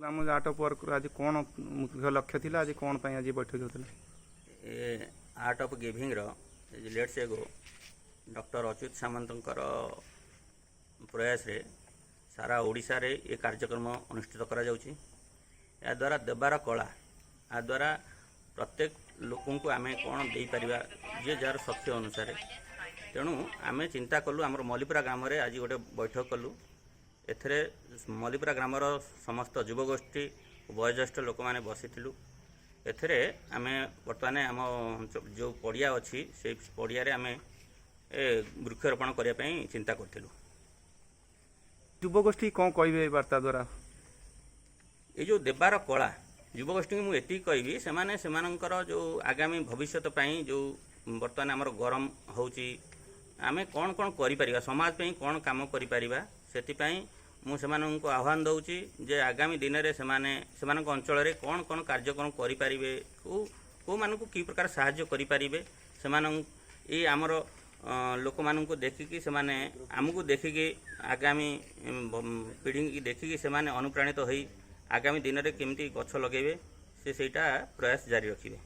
ଆମ art of worker ଆଜି କ'ଣ ମୁଖ୍ୟ ଲକ୍ଷ୍ୟ ଥିଲା, ଆଜି କ'ଣ ପାଇଁ ଆଜି ବୈଠକ ହେଉଥିଲା? आर्ट ऑफ गिविंग लेट्स एगो डॉक्टर अच्युत सामंतर प्रयास रे सारा ओडिशा रे ये कार्यक्रम अनुष्ठित करा जाउची। या द्वारा देवार कला या द्वारा प्रत्येक लोक को आम कौन दे पारिबा जे जार शक्ति अनुसार। तेणु आम चिंता कलु आमर मल्लीपुरा ग्राम रे आज गोटे बैठक कलु। एथरे मल्लीपुरा ग्रामर समस्त युवगोष्ठी वयोज्येष्ठ लोक मैंने बसीलु। एथरे आम बर्तमान आम जो पड़िया अच्छी से पड़िया आम वृक्षरोपण करने चिंता करूँ। युवगोष्ठी कौन कहे वार्ता द्वारा ये जो देवार कला युवगोष्ठी को मुझे कहबी से जो आगामी भविष्य जो बर्तमान आमर गरम होची आम कौन कौन करिपरिबा समाज पे कौन काम करिपरिबा सेतिपई मुझे आह्वान दौची जे आगामी दिन में से अंचल रे कौन कौन कार्यक्रम करें को मानक कि प्रकार साहाय्य करें से आमर लोक मान देखिकी से आमको देखिकी आगामी पीढ़ी की देखिकी से अनुप्राणित हो आगामी दिन में केमती गछ लगे से प्रयास जारी रखिए।